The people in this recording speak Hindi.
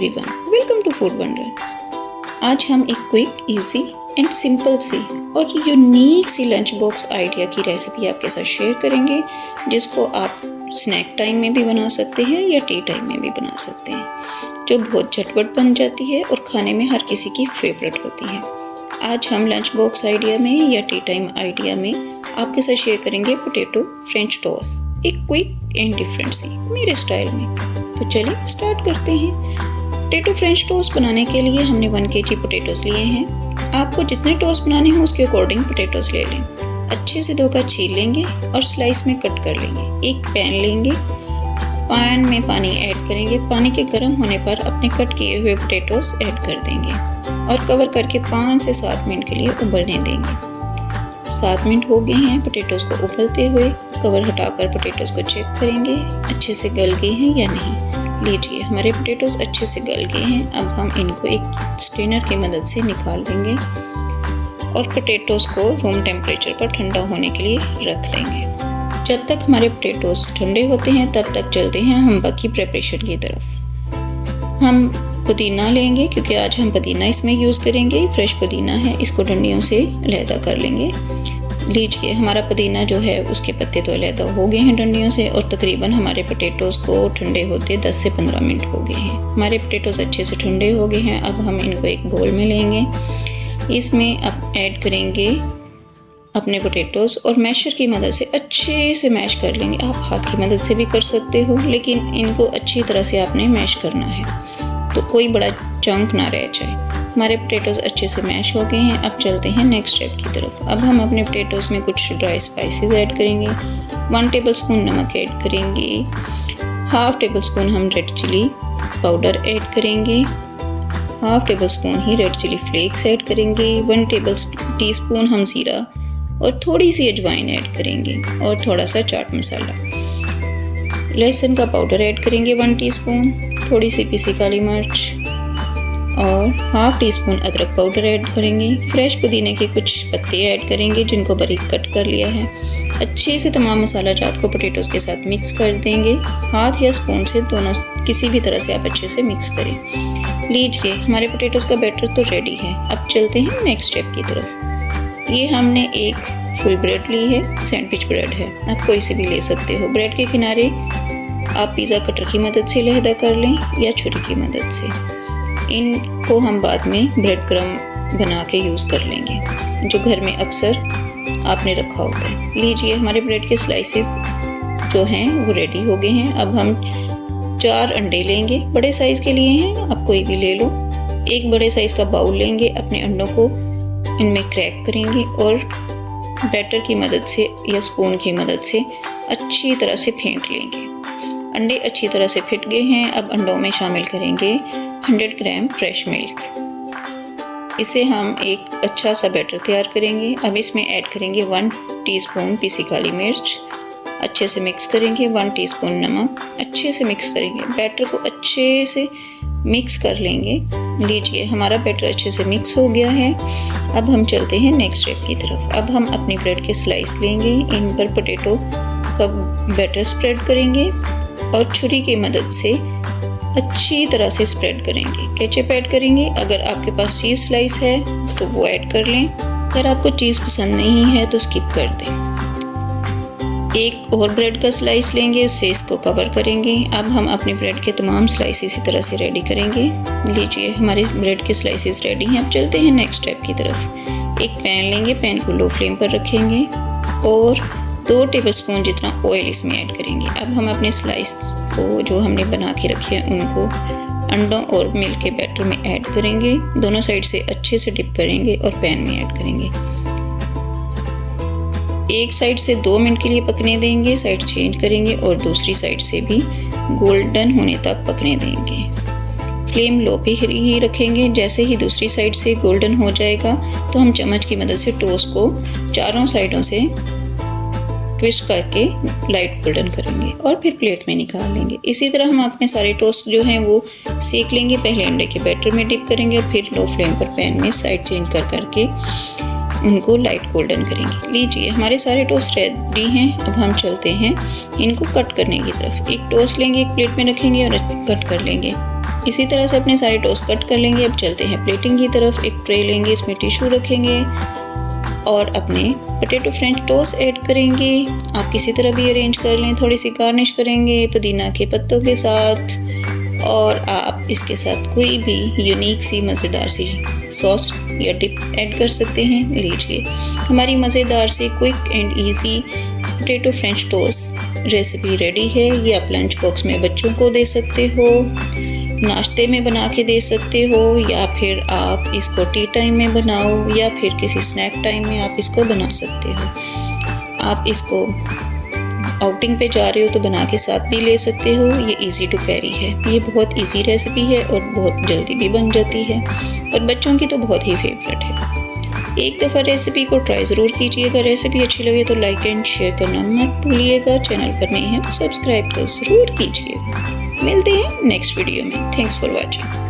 Everyone, welcome to Food Wonders. आज हम एक क्विक, इजी एंड सिंपल सी और यूनिक सी लंच बॉक्स आइडिया की रेसिपी आपके साथ शेयर करेंगे, जिसको आप स्नैक टाइम में भी बना सकते हैं या टी टाइम में भी बना सकते हैं, जो बहुत झटपट बन जाती है और खाने में हर किसी की फेवरेट होती है। आज हम लंच बॉक्स आइडिया में या टी टाइम आइडिया में आपके साथ शेयर करेंगे पोटैटो फ्रेंच टोस्ट, एक क्विक एंड डिफरेंट सी मेरे स्टाइल में। तो चलिए स्टार्ट करते हैं। पोटैटो फ्रेंच टोस्ट बनाने के लिए हमने 1 kg पोटैटोस लिए हैं। आपको जितने टोस्ट बनाने हैं उसके अकॉर्डिंग पोटैटोस ले लें। अच्छे से धोकर छील लेंगे और स्लाइस में कट कर लेंगे। एक पैन लेंगे, पैन में पानी ऐड करेंगे। पानी के गर्म होने पर अपने कट किए हुए पोटैटोस ऐड कर देंगे और कवर करके 5 से 7 मिनट के लिए उबलने देंगे। 7 मिनट हो गए हैं पोटैटोस को उबलते हुए। कवर हटाकर पोटैटोस को चेक करेंगे अच्छे से गल गए हैं या नहीं। लीजिए, हमारे पोटैटोस अच्छे से गल गए हैं। अब हम इनको एक स्ट्रेनर की मदद से निकाल लेंगे और पोटैटोस को रूम टेम्परेचर पर ठंडा होने के लिए रख देंगे। जब तक हमारे पोटैटोस ठंडे होते हैं तब तक चलते हैं हम बाकी प्रिपरेशन की तरफ। हम पुदीना लेंगे, क्योंकि आज हम पुदीना इसमें यूज़ करेंगे। फ्रेश पुदीना है, इसको डंडियों से अलहदा कर लेंगे। लीजिए, हमारा पुदीना जो है उसके पत्ते तो अलहदा हो गए हैं डंडियों से और तकरीबन हमारे पोटैटोस को ठंडे होते 10 से 15 मिनट हो गए हैं। हमारे पोटैटोस अच्छे से ठंडे हो गए हैं। अब हम इनको एक बोल में लेंगे। इसमें अब ऐड करेंगे अपने पोटैटोस और मैशर की मदद से अच्छे से मैश कर लेंगे। आप हाथ की मदद से भी कर सकते हो, लेकिन इनको अच्छी तरह से आपने मैश करना है तो कोई बड़ा चंक ना रह जाए। हमारे पोटैटोस अच्छे से मैश हो गए हैं। अब चलते हैं नेक्स्ट स्टेप की तरफ। अब हम अपने पोटैटोस में कुछ ड्राई स्पाइसेस ऐड करेंगे। 1 टेबलस्पून नमक ऐड करेंगे। 1/2 टेबलस्पून हम रेड चिली पाउडर ऐड करेंगे। 1/2 टेबलस्पून ही रेड चिली फ्लेक्स ऐड करेंगे। 1 टीस्पून हम जीरा और थोड़ी सी अजवाइन ऐड करेंगे और थोड़ा सा चाट मसाला। लहसुन का पाउडर ऐड करेंगे 1 टीस्पून। थोड़ी सी पिसी काली मिर्च और 1/2 टीस्पून अदरक पाउडर ऐड करेंगे। फ्रेश पुदीने के कुछ पत्ते ऐड करेंगे जिनको बारीक कट कर लिया है। अच्छे से तमाम मसाला जात को पोटैटोस के साथ मिक्स कर देंगे। हाथ या स्पून से, दोनों किसी भी तरह से आप अच्छे से मिक्स करें। लीजिए, हमारे पोटैटोस का बैटर तो रेडी है। अब चलते हैं नेक्स्ट स्टेप की तरफ। ये हमने एक फुल ब्रेड ली है, सैंडविच ब्रेड है, आप कोई से भी ले सकते हो। ब्रेड के किनारे आप पिज़्ज़ा कटर की मदद से अलहदा कर लें या छुरी की मदद से। इनको हम बाद में ब्रेड क्रम्ब बना के यूज़ कर लेंगे, जो घर में अक्सर आपने रखा होता है। लीजिए, हमारे ब्रेड के स्लाइसेस जो हैं वो रेडी हो गए हैं। अब हम 4 अंडे लेंगे, बड़े साइज़ के लिए हैं, आप कोई भी ले लो। एक बड़े साइज़ का बाउल लेंगे, अपने अंडों को इनमें क्रैक करेंगे और बैटर की मदद से या स्पून की मदद से अच्छी तरह से फेंट लेंगे। अंडे अच्छी तरह से फिट गए हैं। अब अंडों में शामिल करेंगे 100 ग्राम फ्रेश मिल्क। इसे हम एक अच्छा सा बैटर तैयार करेंगे। अब इसमें ऐड करेंगे 1 टीस्पून पिसी काली मिर्च। अच्छे से मिक्स करेंगे। 1 टीस्पून नमक। अच्छे से मिक्स करेंगे। बैटर को अच्छे से मिक्स कर लेंगे। लीजिए, हमारा बैटर अच्छे से मिक्स हो गया है। अब हम चलते हैं नेक्स्ट स्टेप की तरफ। अब हम अपनी ब्रेड के स्लाइस लेंगे, इन पर पोटैटो का बैटर स्प्रेड करेंगे और छुरी की मदद से अच्छी तरह से स्प्रेड करेंगे। केचप ऐड करेंगे। अगर आपके पास चीज़ स्लाइस है तो वो ऐड कर लें। अगर आपको चीज़ पसंद नहीं है तो स्किप कर दें। एक और ब्रेड का स्लाइस लेंगे, उससे इसको कवर करेंगे। अब हम अपनी ब्रेड के तमाम स्लाइस इसी तरह से रेडी करेंगे। लीजिए, हमारी ब्रेड के स्लाइसेस रेडी हैं। अब चलते हैं नेक्स्ट स्टेप की तरफ। एक पैन लेंगे, पैन को लो फ्लेम पर रखेंगे और 2 टेबलस्पून जितना ऑयल इसमें ऐड करेंगे। अब हम अपने स्लाइस को जो हमने बना के रखे हैं उनको अंडों और मिल्क के बैटर में ऐड करेंगे। दोनों साइड से अच्छे से डिप करेंगे और पैन में ऐड करेंगे। एक साइड से 2 मिनट के लिए पकने देंगे, साइड चेंज करेंगे और दूसरी साइड से भी गोल्डन होने तक पकने देंगे। फ्लेम लो पे ही रखेंगे। जैसे ही दूसरी साइड से गोल्डन हो जाएगा तो हम चम्मच की मदद से टोस्ट को चारों साइडों से ट्विस्ट करके लाइट गोल्डन करेंगे और फिर प्लेट में निकाल लेंगे। इसी तरह हम अपने सारे टोस्ट जो हैं वो सेक लेंगे। पहले अंडे के बैटर में डिप करेंगे और फिर लो फ्लेम पर पैन में साइड चेंज कर करके उनको लाइट गोल्डन करेंगे। लीजिए, हमारे सारे टोस्ट रेडी हैं। अब हम चलते हैं इनको कट करने की तरफ। एक टोस्ट लेंगे, एक प्लेट में रखेंगे और कट कर लेंगे। इसी तरह से अपने सारे टोस्ट कट कर लेंगे। अब चलते हैं प्लेटिंग की तरफ। एक ट्रे लेंगे, इसमें टिश्यू रखेंगे और अपने पोटैटो फ्रेंच टोस्ट ऐड करेंगे। आप किसी तरह भी अरेंज कर लें। थोड़ी सी गार्निश करेंगे पुदीना के पत्तों के साथ और आप इसके साथ कोई भी यूनिक सी मज़ेदार सी सॉस या डिप ऐड कर सकते हैं। लीजिए, हमारी मज़ेदार सी quick and easy potato French toast recipe ready है। ये आप लंच बॉक्स में बच्चों को दे सकते हो, नाश्ते में बना के दे सकते हो, या फिर आप इसको टी टाइम में बनाओ या फिर किसी स्नैक टाइम में आप इसको बना सकते हो। आप इसको आउटिंग पे जा रहे हो तो बना के साथ भी ले सकते हो। ये इजी टू कैरी है। ये बहुत इजी रेसिपी है और बहुत जल्दी भी बन जाती है और बच्चों की तो बहुत ही फेवरेट है। एक दफ़ा रेसिपी को ट्राई ज़रूर कीजिएगा। रेसिपी अच्छी लगे तो लाइक एंड शेयर करना मत भूलिएगा। चैनल पर नए हैं तो सब्सक्राइब तो ज़रूर कीजिएगा। मिलते हैं नेक्स्ट वीडियो में। Thanks for watching.